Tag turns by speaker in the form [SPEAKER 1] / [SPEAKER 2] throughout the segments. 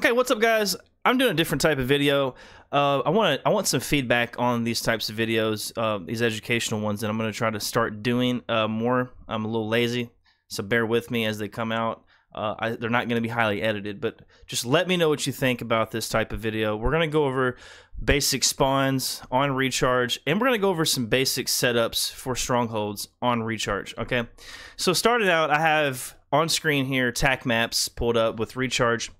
[SPEAKER 1] Okay, what's up, guys? I'm doing a different type of video. I want some feedback on these types of videos, these educational ones, and I'm going to try to start doing more. I'm a little lazy, so bear with me as they come out. They're not going to be highly edited, but just let me know what you think about this type of video. We're going to go over basic spawns on Recharge, and we're going to go over some basic setups for Strongholds on Recharge, okay? So starting out, I have on screen here TAC maps pulled up with Recharge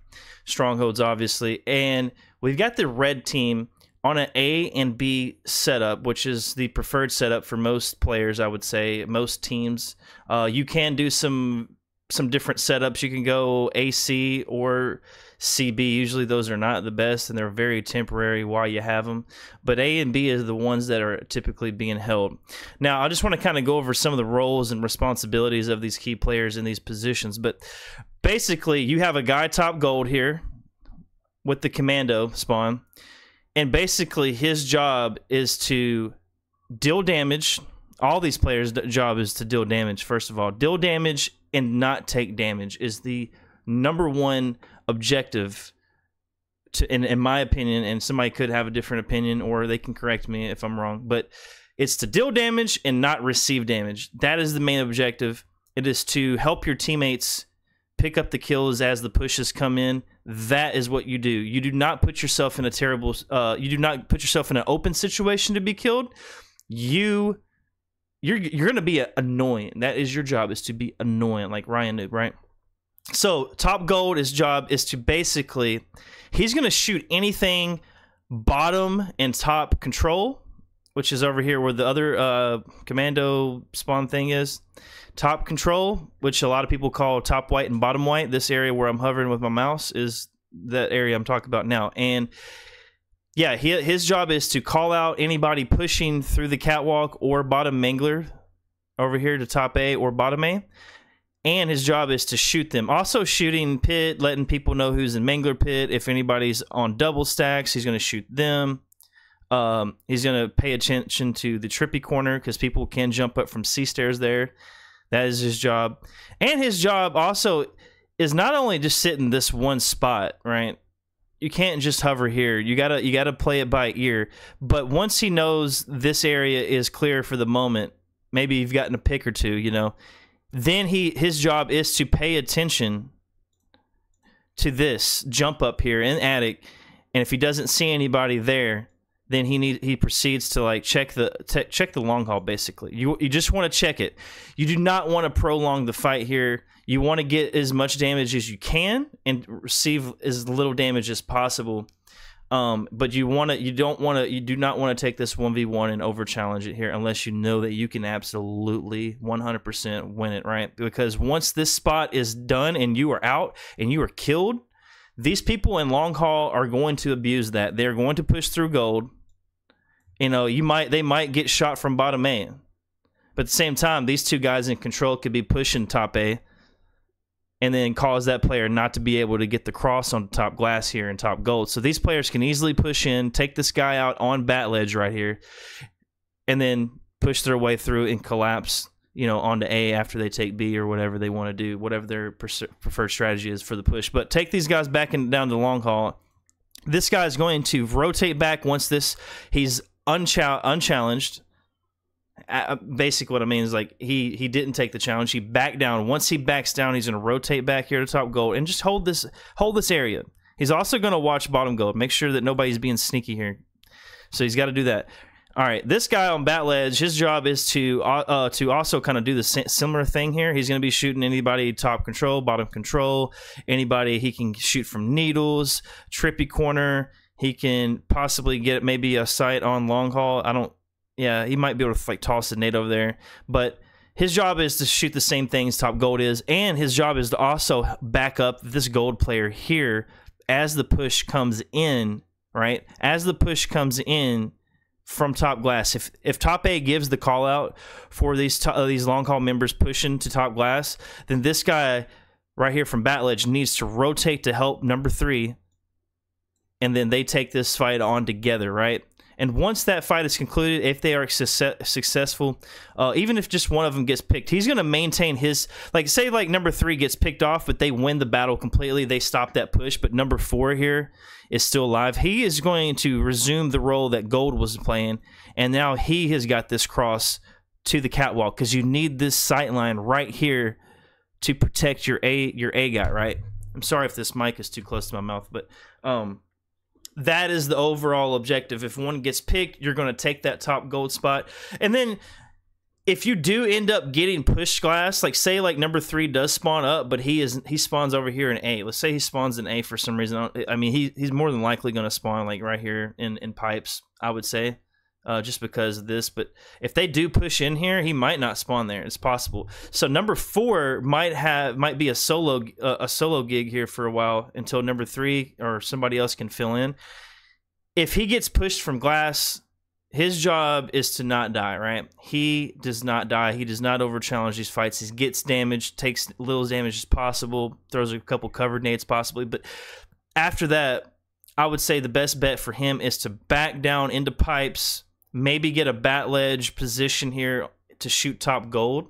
[SPEAKER 1] Strongholds, obviously, and we've got the red team on an A and B setup, which is the preferred setup for most players, I would say, most teams. You can do some different setups. You can go AC or CB. Usually those are not the best, and they're very temporary while you have them. But A and B is the ones that are typically being held. Now, I just want to kind of go over some of the roles and responsibilities of these key players in these positions. But basically, you have a guy top gold here with the commando spawn, and basically his job is to deal damage. All these players' job is to deal damage, first of all. Deal damage and not take damage is the #1 objective, in my opinion, and somebody could have a different opinion, or they can correct me if I'm wrong, but it's to deal damage and not receive damage. That is the main objective. It is to help your teammates pick up the kills as the pushes come in. That is what you do. You do not put yourself in a terrible, you do not put yourself in an open situation to be killed. You're going to be annoying. That is your job, is to be annoying, like Ryan Noob, right? So top gold, his job is to basically, he's going to shoot anything bottom and top control, which is over here where the other commando spawn thing is. Top control, which a lot of people call top white and bottom white. This area where I'm hovering with my mouse is that area I'm talking about now. And yeah, his job is to call out anybody pushing through the catwalk or bottom mangler over here to top A or bottom A. And his job is to shoot them. Also shooting pit, letting people know who's in mangler pit. If anybody's on double stacks, he's going to shoot them. He's going to pay attention to the trippy corner because people can jump up from C stairs there. That is his job. And his job also is not only just sit in this one spot, right? You can't just hover here. You gotta play it by ear. But once he knows this area is clear for the moment, maybe you've gotten a pick or two, you know, then his job is to pay attention to this jump up here in attic, and if he doesn't see anybody there, then he proceeds to like check the long haul. Basically, you just want to check it. You do not want to prolong the fight here. You want to get as much damage as you can and receive as little damage as possible. But you do not want to take this 1v1 and over challenge it here unless you know that you can absolutely 100% win it, right? Because once this spot is done and you are out and you are killed, these people in long haul are going to abuse that. They're going to push through gold. You know, they might get shot from bottom A. But at the same time, these two guys in control could be pushing top A and then cause that player not to be able to get the cross on top glass here in top gold. So these players can easily push in, take this guy out on bat ledge right here, and then push their way through and collapse, you know, onto A after they take B or whatever they want to do, whatever their preferred strategy is for the push. But take these guys back and down to the long haul. This guy is going to rotate back once he's unchallenged. Basically what I mean is, like, he didn't take the challenge. He backed down. Once he backs down, he's going to rotate back here to top gold and just hold this area. He's also going to watch bottom gold, make sure that nobody's being sneaky here. So he's got to do that. All right, this guy on bat ledge, his job is to also kind of do the similar thing here. He's going to be shooting anybody top control, bottom control, anybody he can shoot from needles, trippy corner. He can possibly get maybe a sight on long haul. Yeah, he might be able to like toss a nade over there, but his job is to shoot the same things top gold is, and his job is to also back up this gold player here as the push comes in, right? As the push comes in from top glass. If top A gives the call out for these long haul members pushing to top glass, then this guy right here from bat ledge needs to rotate to help number 3, and then they take this fight on together, right? And once that fight is concluded, if they are successful, even if just one of them gets picked, he's going to maintain his, like, say like number 3 gets picked off, but they win the battle completely. They stop that push, but number 4 here is still alive. He is going to resume the role that Gold was playing, and now he has got this cross to the catwalk, because you need this sight line right here to protect your A guy, right? I'm sorry if this mic is too close to my mouth, but that is the overall objective. If one gets picked, you're going to take that top gold spot. And then if you do end up getting push glass, like say like number 3 does spawn up, but he spawns over here in A. Let's say he spawns in A for some reason. I mean, he's more than likely going to spawn like right here in pipes, I would say. Just because of this, but if they do push in here, he might not spawn there. It's possible. So number 4 might be a solo gig here for a while until number 3 or somebody else can fill in. If he gets pushed from glass, his job is to not die, right? He does not die. He does not over challenge these fights. He gets damaged, takes little damage as possible, throws a couple covered nades possibly, but after that, I would say the best bet for him is to back down into pipes. Maybe get a bat ledge position here to shoot top gold.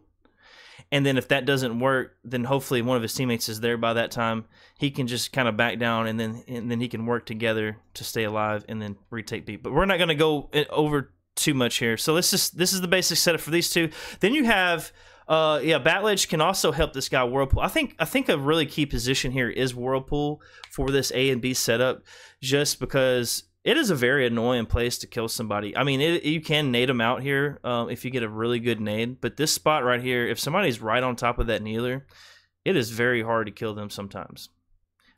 [SPEAKER 1] And then if that doesn't work, then hopefully one of his teammates is there by that time. He can just kind of back down, and then he can work together to stay alive and then retake B. But we're not going to go over too much here. So this is the basic setup for these two. Then you have bat ledge can also help this guy Whirlpool. I think a really key position here is Whirlpool for this A and B setup, just because it is a very annoying place to kill somebody. I mean, you can nade them out here if you get a really good nade. But this spot right here, if somebody's right on top of that kneeler, it is very hard to kill them sometimes.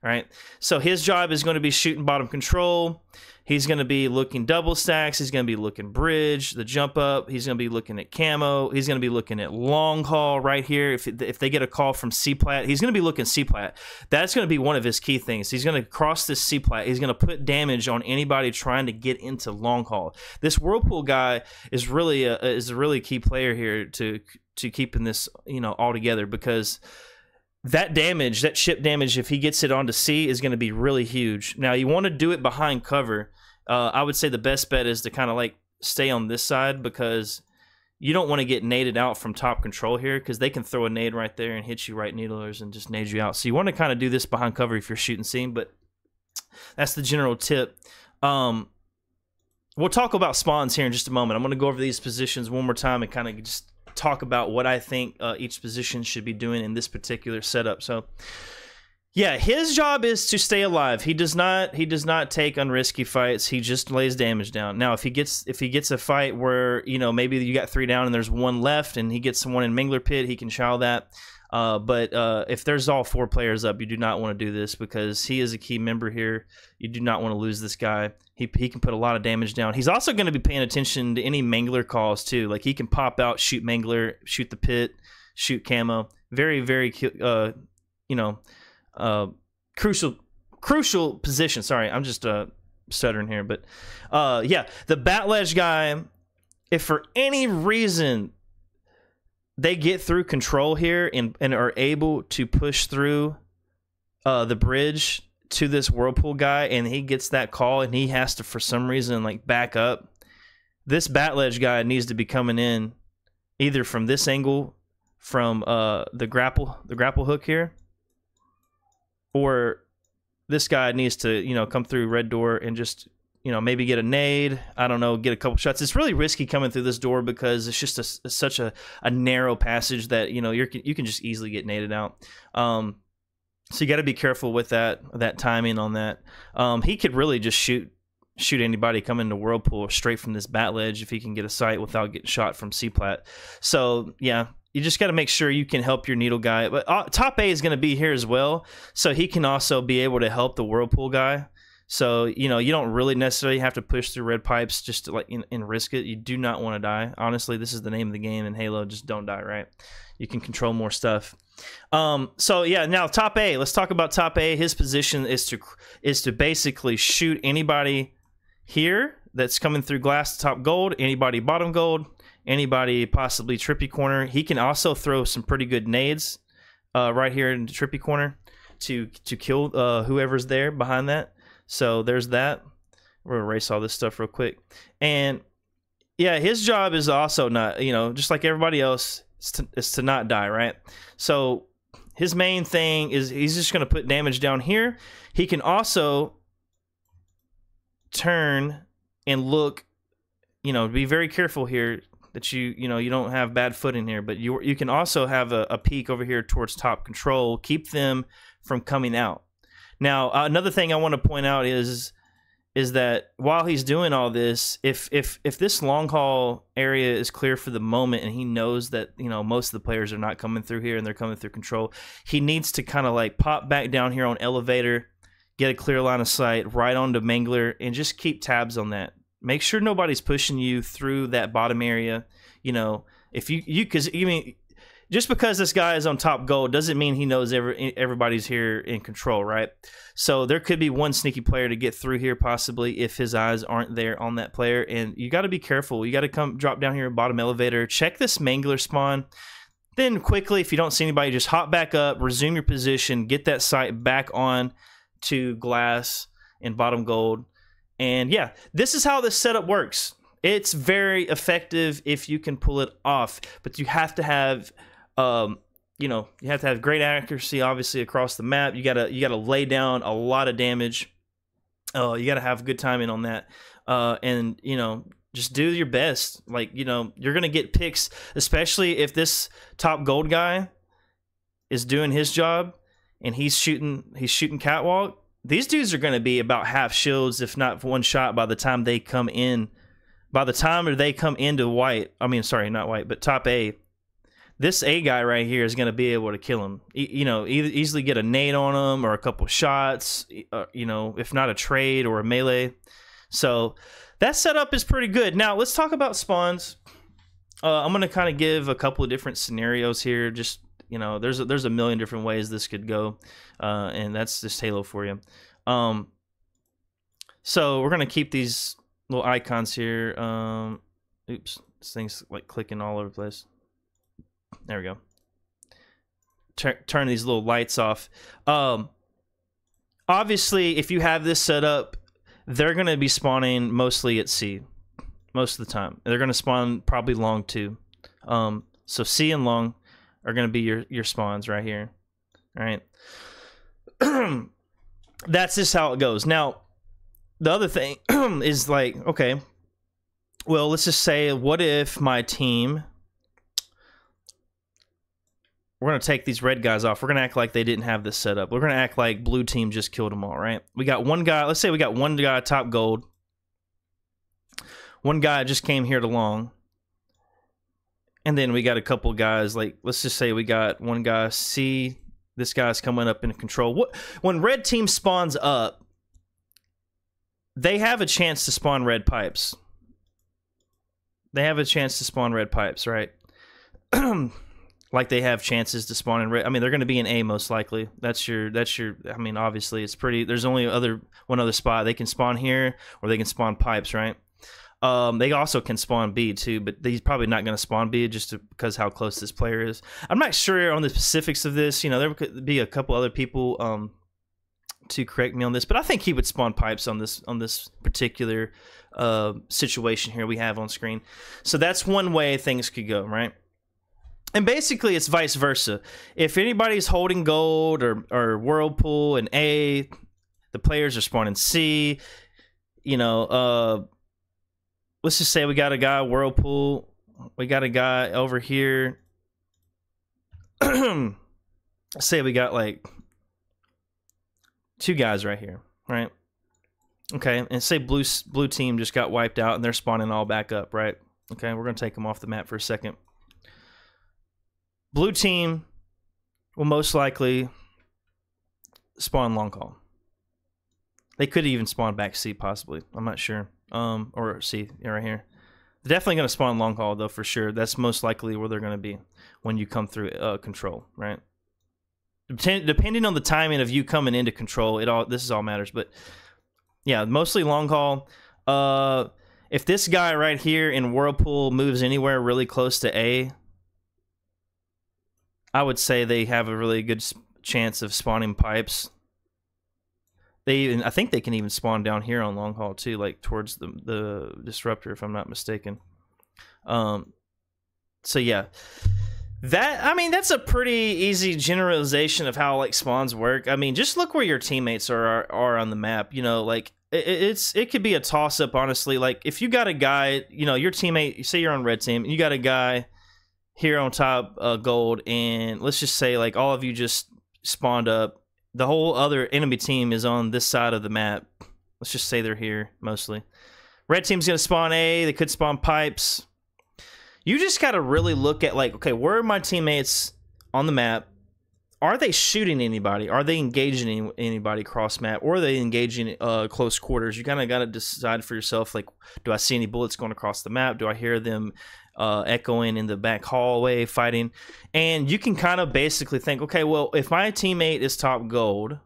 [SPEAKER 1] All right, so his job is going to be shooting bottom control. He's going to be looking double stacks. He's going to be looking bridge, the jump up. He's going to be looking at camo. He's going to be looking at long haul right here. If they get a call from C-plat, he's going to be looking C-plat. That's going to be one of his key things. He's going to cross this C-plat. He's going to put damage on anybody trying to get into long haul. This Whirlpool guy is really a really key player here to keeping this all together, because that damage, that ship damage, if he gets it onto C, is going to be really huge. Now, you want to do it behind cover. I would say the best bet is to kind of like stay on this side, because you don't want to get naded out from top control here, because they can throw a nade right there and hit you right needlers and just nade you out. So you want to kind of do this behind cover if you're shooting C, but that's the general tip. We'll talk about spawns here in just a moment. I'm going to go over these positions one more time and kind of just talk about what I think each position should be doing in this particular setup. So yeah, his job is to stay alive. He does not take unrisky fights. He just lays damage down. Now, if he gets a fight where maybe you got 3 down and there's 1 left, and he gets someone in Mingler Pit, he can chow that. But if there's all 4 players up, you do not want to do this, because he is a key member here. You do not want to lose this guy. He can put a lot of damage down. He's also going to be paying attention to any Mangler calls too. Like, he can pop out, shoot Mangler, shoot the pit, shoot camo. Very, very crucial position. Sorry, I'm just stuttering here. But yeah, the bat ledge guy, if for any reason they get through control here and are able to push through the bridge to this Whirlpool guy, and he gets that call and he has to, for some reason, like back up, this bat ledge guy needs to be coming in either from this angle, from the grapple hook here, or this guy needs to come through red door and just maybe get a nade. I don't know, get a couple shots. It's really risky coming through this door, because it's just such a narrow passage that you can just easily get naded out. So you got to be careful with that timing on that. He could really just shoot anybody coming to Whirlpool straight from this bat ledge if he can get a sight without getting shot from C-plat. So yeah, you just got to make sure you can help your needle guy. But top A is going to be here as well, so he can also be able to help the Whirlpool guy. So you don't really necessarily have to push through red pipes just to and risk it. You do not want to die. Honestly, this is the name of the game in Halo. Just don't die, right? You can control more stuff. So yeah, now top A. Let's talk about top A. His position is to basically shoot anybody here that's coming through glass to top gold, anybody bottom gold, anybody possibly trippy corner. He can also throw some pretty good nades right here in the trippy corner to kill whoever's there behind that. So there's that. We're gonna erase all this stuff real quick. And yeah, his job is also not, you know, just like everybody else, is to not die, right? So his main thing is he's just gonna put damage down here. He can also turn and look, you know, be very careful here that you know, you don't have bad footing here, but you can also have a peek over here towards top control, keep them from coming out. Now, another thing I want to point out is that while he's doing all this, if this long haul area is clear for the moment and he knows that, you know, most of the players are not coming through here and they're coming through control, he needs to kind of like pop back down here on elevator, get a clear line of sight right onto Mangler, and just keep tabs on that. Make sure nobody's pushing you through that bottom area. You know, if because I mean, just because this guy is on top gold doesn't mean he knows everybody's here in control, right? So there could be one sneaky player to get through here possibly if his eyes aren't there on that player, and you got to be careful. You got to drop down here, bottom elevator, check this Mangler spawn. Then quickly, if you don't see anybody, just hop back up, resume your position, get that sight back on to glass and bottom gold. And yeah, this is how this setup works. It's very effective if you can pull it off, but you have to have, you know, you have to have great accuracy, obviously, across the map. You gotta lay down a lot of damage. You gotta have good timing on that, and you know, just do your best. Like, you know, you're gonna get picks, especially if this top gold guy is doing his job and he's shooting catwalk. These dudes are going to be about half shields, if not one shot, by the time they come in. By the time they come into white, I mean, sorry, not white, but top A, this A guy right here is going to be able to kill him. You know, easily get a nade on him or a couple shots, you know, if not a trade or a melee. So that setup is pretty good. Now, let's talk about spawns. I'm going to kind of give a couple of different scenarios here. Just, you know, there's a million different ways this could go, and that's just Halo for you. So we're gonna keep these little icons here. Oops, this thing's like clicking all over the place. There we go. Turn these little lights off. Obviously, if you have this set up, they're gonna be spawning mostly at C, most of the time. They're gonna spawn probably long too. So C and long are going to be your spawns right here. All right. That's just how it goes. Now, the other thing is like, okay, well, let's just say, what if my team, we're going to take these red guys off. We're going to act like they didn't have this set up. We're going to act like blue team just killed them all, right? We got one guy, let's say we got one guy top gold. One guy just came here to long. And then we got a couple guys, like, let's just say we got one guy C. This guy's coming up in control. When red team spawns up, they have a chance to spawn red pipes. They have a chance to spawn red pipes, right? Like they have chances to spawn in red. I mean, they're going to be in A most likely. That's your. I mean, obviously, it's pretty. There's only one other spot. They can spawn here, or they can spawn pipes, right? They also can spawn B too, but he's probably not going to spawn B just because how close this player is. I'm not sure on the specifics of this. You know, there could be a couple other people to correct me on this, but I think he would spawn pipes on this particular situation here we have on screen. So that's one way things could go, right? And basically, it's vice versa. If anybody's holding gold or whirlpool and A, the players are spawning C. You know, let's just say we got a guy whirlpool. We got a guy over here. Say we got like two guys right here, right? Okay, and say blue team just got wiped out and they're spawning all back up, right? Okay, we're gonna take them off the map for a second. Blue team will most likely spawn long call. They could even spawn back C possibly. I'm not sure. Or C, yeah, right here. They're definitely going to spawn long haul though, for sure. That's most likely where they're going to be when you come through control, right? Depending on the timing of you coming into control, this all matters. But yeah, mostly long haul. If this guy right here in whirlpool moves anywhere really close to A, I would say they have a really good chance of spawning pipes. I think they can even spawn down here on long haul too, like towards the disruptor, if I'm not mistaken. So yeah, I mean, that's a pretty easy generalization of how like spawns work. I mean, just look where your teammates are on the map. You know, like it could be a toss up, honestly. Like if you got a guy, you know, your teammate, you say you're on red team, and you got a guy here on top gold, and let's just say like all of you just spawned up. The whole other enemy team is on this side of the map. Let's just say they're here mostly. Red team's gonna spawn A. They could spawn pipes. You just gotta really look at like, okay, where are my teammates on the map? Are they shooting anybody? Are they engaging anybody cross map? Or are they engaging close quarters? You kind of gotta decide for yourself. Like, do I see any bullets going across the map? Do I hear them echoing in the back hallway fighting? And you can kind of basically think, okay, well, if my teammate is top gold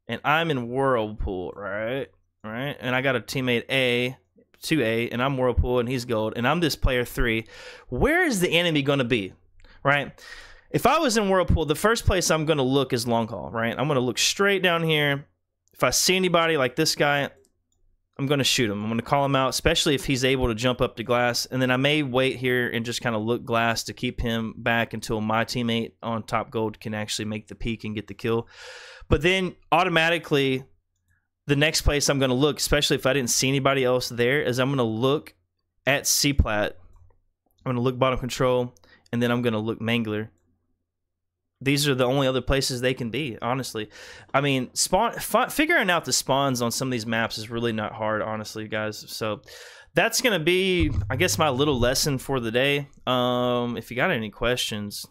[SPEAKER 1] and I'm in Whirlpool, right, and I got a teammate A, 2A, and I'm Whirlpool and he's gold, and I'm this player 3, where is the enemy going to be, right? If I was in Whirlpool, the first place I'm going to look is long haul, right? I'm going to look straight down here. If I see anybody like this guy, I'm going to shoot him. I'm going to call him out, especially if he's able to jump up to glass. And then I may wait here and just kind of look glass to keep him back until my teammate on top gold can actually make the peek and get the kill. But then automatically, the next place I'm going to look, especially if I didn't see anybody else there, is I'm going to look at C-Plat. I'm going to look bottom control, and then I'm going to look Mangler. These are the only other places they can be, honestly. I mean, figuring out the spawns on some of these maps is really not hard, honestly, guys. So that's going to be, I guess, my little lesson for the day. If you got any questions,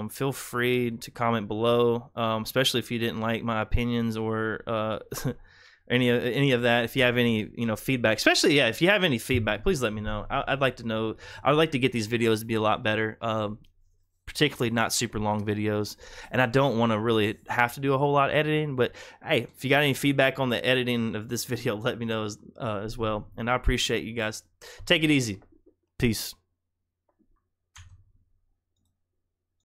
[SPEAKER 1] feel free to comment below, especially if you didn't like my opinions or any of that. If you have any, you know, feedback, especially, yeah, if you have any feedback, please let me know. I'd like to know. I'd like to get these videos to be a lot better. Particularly not super long videos, and I don't want to really have to do a whole lot of editing, but hey, if you got any feedback on the editing of this video, let me know as well, and I appreciate you guys. Take it easy. Peace.